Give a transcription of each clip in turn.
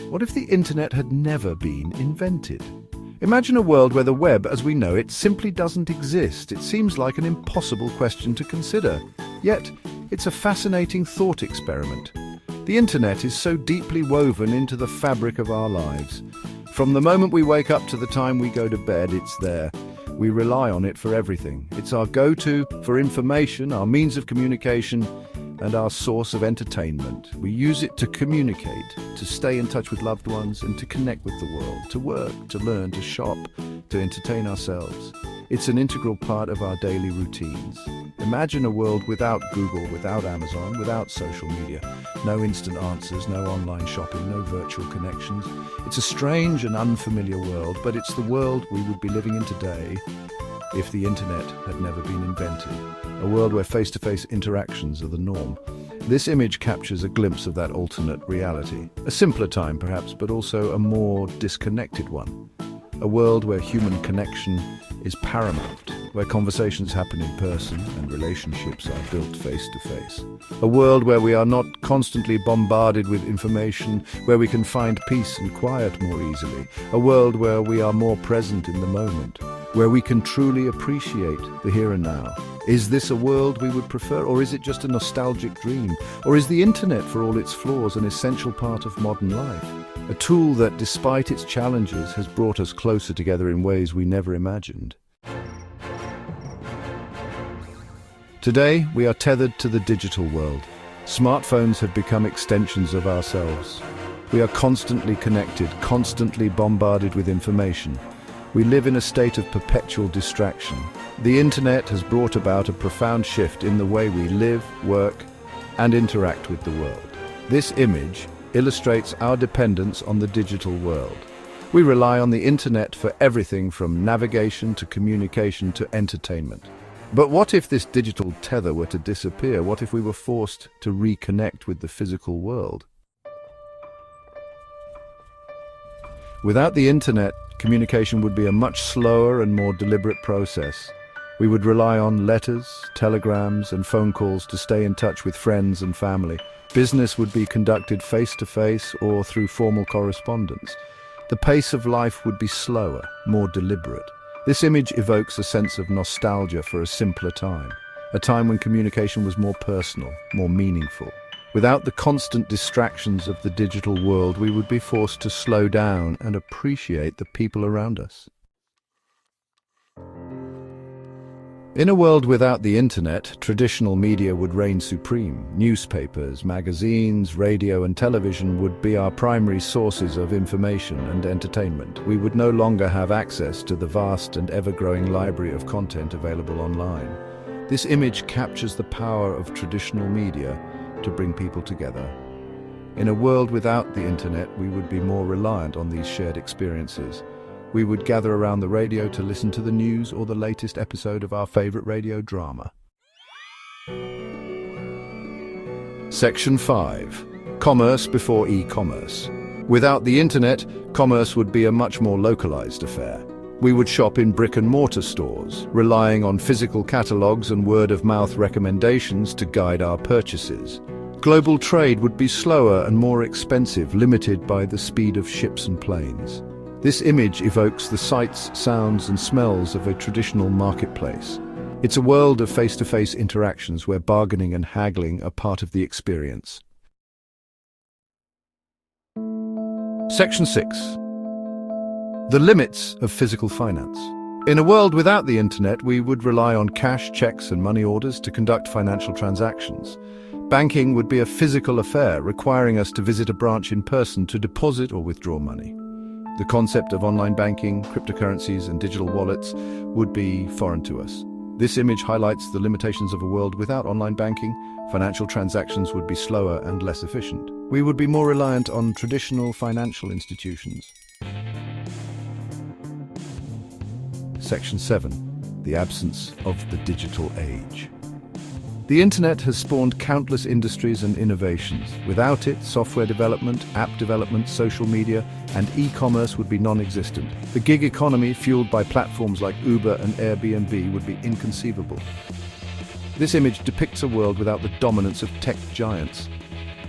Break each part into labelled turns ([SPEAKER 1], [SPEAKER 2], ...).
[SPEAKER 1] What if the internet had never been invented? Imagine a world where the web as we know it simply doesn't exist. It seems like an impossible question to consider. Yet, it's a fascinating thought experiment. The internet is so deeply woven into the fabric of our lives. From the moment we wake up to the time we go to bed, it's there. We rely on it for everything. It's our go-to for information, our means of communication, and our source of entertainment. We use it to communicate, to stay in touch with loved ones, and to connect with the world, to work, to learn, to shop, to entertain ourselves. It's an integral part of our daily routines. Imagine a world without Google, without Amazon, without social media. No instant answers, no online shopping, no virtual connections. It's a strange and unfamiliar world, but it's the world we would be living in today if the internet had never been invented. A world where face-to-face interactions are the norm. This image captures a glimpse of that alternate reality. A simpler time perhaps, but also a more disconnected one. A world where human connection is paramount, where conversations happen in person and relationships are built face-to-face. A world where we are not constantly bombarded with information, where we can find peace and quiet more easily. A world where we are more present in the moment, where we can truly appreciate the here and now. Is this a world we would prefer, or is it just a nostalgic dream? Or is the internet, for all its flaws, an essential part of modern life? A tool that, despite its challenges, has brought us closer together in ways we never imagined. Today, we are tethered to the digital world. Smartphones have become extensions of ourselves. We are constantly connected, constantly bombarded with information. We live in a state of perpetual distraction. The internet has brought about a profound shift in the way we live, work, and interact with the world. This image illustrates our dependence on the digital world. We rely on the internet for everything from navigation to communication to entertainment. But what if this digital tether were to disappear? What if we were forced to reconnect with the physical world? Without the internet, communication would be a much slower and more deliberate process. We would rely on letters, telegrams, and phone calls to stay in touch with friends and family. Business would be conducted face-to-face or through formal correspondence. The pace of life would be slower, more deliberate. This image evokes a sense of nostalgia for a simpler time, a time when communication was more personal, more meaningful. Without the constant distractions of the digital world, we would be forced to slow down and appreciate the people around us. In a world without the internet, traditional media would reign supreme. Newspapers, magazines, radio and television would be our primary sources of information and entertainment. We would no longer have access to the vast and ever-growing library of content available online. This image captures the power of traditional media to bring people together. In a world without the internet, we would be more reliant on these shared experiences. We would gather around the radio to listen to the news or the latest episode of our favorite radio drama. Section 5. Commerce before e-commerce. Without the internet, commerce would be a much more localized affair. We would shop in brick-and-mortar stores, relying on physical catalogs and word-of-mouth recommendations to guide our purchases. Global trade would be slower and more expensive, limited by the speed of ships and planes. This image evokes the sights, sounds, and smells of a traditional marketplace. It's a world of face-to-face interactions where bargaining and haggling are part of the experience. Section 6. The limits of physical finance. In a world without the internet, we would rely on cash, checks, and money orders to conduct financial transactions. Banking would be a physical affair, requiring us to visit a branch in person to deposit or withdraw money. The concept of online banking, cryptocurrencies, and digital wallets would be foreign to us. This image highlights the limitations of a world without online banking. Financial transactions would be slower and less efficient. We would be more reliant on traditional financial institutions. Section 7. The absence of the digital age. The internet has spawned countless industries and innovations. Without it, software development, app development, social media, and e-commerce would be non-existent. The gig economy, fueled by platforms like Uber and Airbnb, would be inconceivable. This image depicts a world without the dominance of tech giants.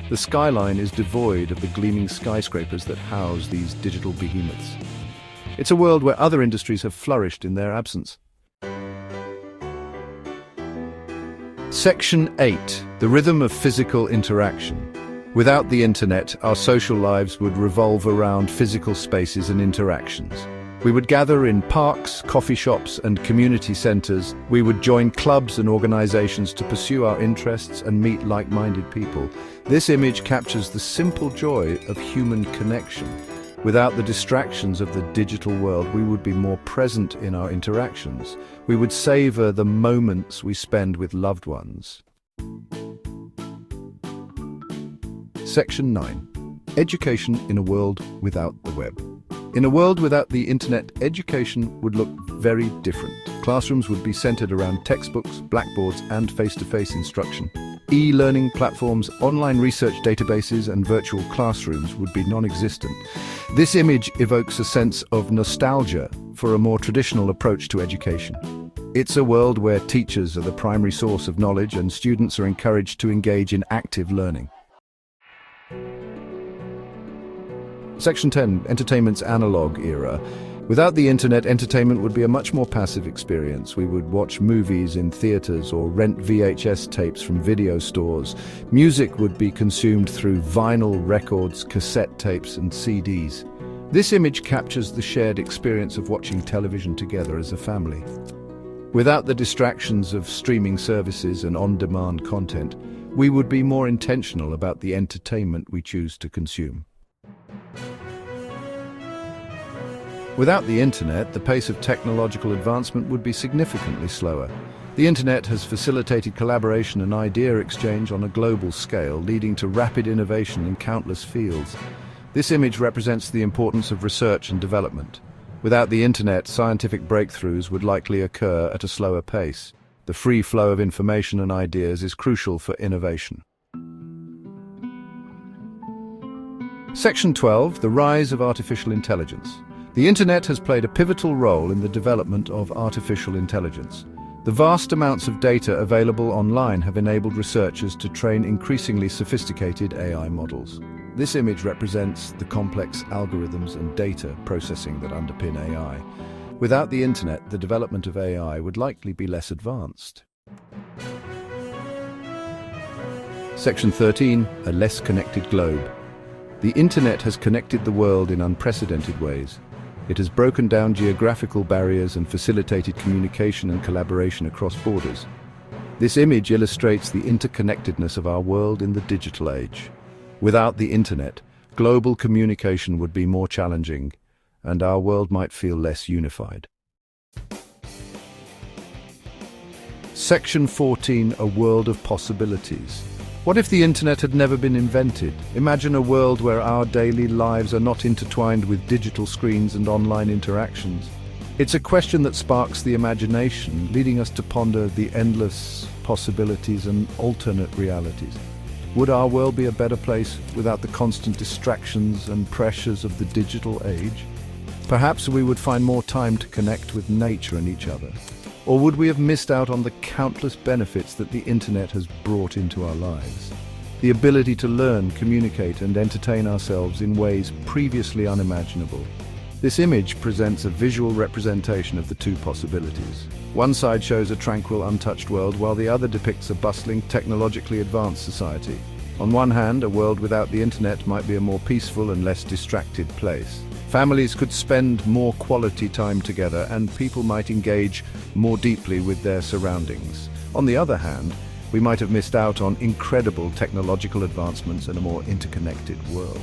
[SPEAKER 1] The skyline is devoid of the gleaming skyscrapers that house these digital behemoths. It's a world where other industries have flourished in their absence. Section 8. The rhythm of physical interaction. Without the internet, our social lives would revolve around physical spaces and interactions. We would gather in parks, coffee shops, and community centers. We would join clubs and organizations to pursue our interests and meet like-minded people. This image captures the simple joy of human connection. Without the distractions of the digital world, we would be more present in our interactions. We would savor the moments we spend with loved ones. Section 9. Education in a world without the web. In a world without the internet, education would look very different. Classrooms would be centered around textbooks, blackboards, and face-to-face instruction. E-learning platforms, online research databases, and virtual classrooms would be non-existent. This image evokes a sense of nostalgia for a more traditional approach to education. It's a world where teachers are the primary source of knowledge and students are encouraged to engage in active learning. Section 10. Entertainment's analog era. Without the internet, entertainment would be a much more passive experience. We would watch movies in theaters or rent VHS tapes from video stores. Music would be consumed through vinyl records, cassette tapes, and CDs. This image captures the shared experience of watching television together as a family. Without the distractions of streaming services and on-demand content, we would be more intentional about the entertainment we choose to consume. Without the internet, the pace of technological advancement would be significantly slower. The internet has facilitated collaboration and idea exchange on a global scale, leading to rapid innovation in countless fields. This image represents the importance of research and development. Without the internet, scientific breakthroughs would likely occur at a slower pace. The free flow of information and ideas is crucial for innovation. Section 12. The rise of artificial intelligence. The internet has played a pivotal role in the development of artificial intelligence. The vast amounts of data available online have enabled researchers to train increasingly sophisticated AI models. This image represents the complex algorithms and data processing that underpin AI. Without the internet, the development of AI would likely be less advanced. Section 13. A less connected globe. The internet has connected the world in unprecedented ways. It has broken down geographical barriers and facilitated communication and collaboration across borders. This image illustrates the interconnectedness of our world in the digital age. Without the internet, global communication would be more challenging, and our world might feel less unified. Section 14. A world of possibilities. What if the internet had never been invented? Imagine a world where our daily lives are not intertwined with digital screens and online interactions. It's a question that sparks the imagination, leading us to ponder the endless possibilities and alternate realities. Would our world be a better place without the constant distractions and pressures of the digital age? Perhaps we would find more time to connect with nature and each other. Or would we have missed out on the countless benefits that the internet has brought into our lives? The ability to learn, communicate, and entertain ourselves in ways previously unimaginable. This image presents a visual representation of the two possibilities. One side shows a tranquil, untouched world, while the other depicts a bustling, technologically advanced society. On one hand, a world without the internet might be a more peaceful and less distracted place. Families could spend more quality time together, and people might engage more deeply with their surroundings. On the other hand, we might have missed out on incredible technological advancements in a more interconnected world.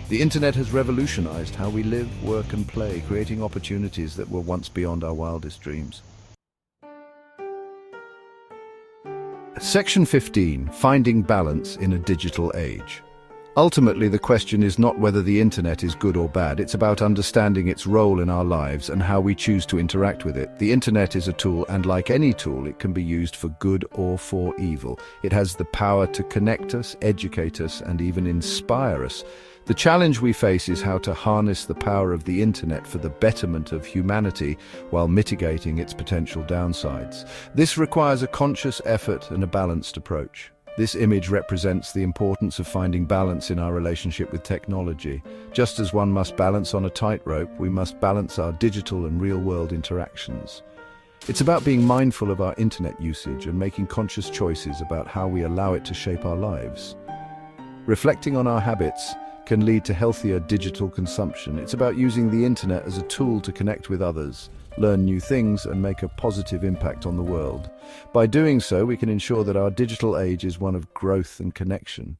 [SPEAKER 1] The internet has revolutionized how we live, work, and play, creating opportunities that were once beyond our wildest dreams. Section 15. Finding balance in a digital age. Ultimately, the question is not whether the internet is good or bad. It's about understanding its role in our lives and how we choose to interact with it. The internet is a tool, and like any tool, it can be used for good or for evil. It has the power to connect us, educate us, and even inspire us. The challenge we face is how to harness the power of the internet for the betterment of humanity while mitigating its potential downsides. This requires a conscious effort and a balanced approach. This image represents the importance of finding balance in our relationship with technology. Just as one must balance on a tightrope, we must balance our digital and real-world interactions. It's about being mindful of our internet usage and making conscious choices about how we allow it to shape our lives. Reflecting on our habits can lead to healthier digital consumption. It's about using the internet as a tool to connect with others, learn new things, and make a positive impact on the world. By doing so, we can ensure that our digital age is one of growth and connection,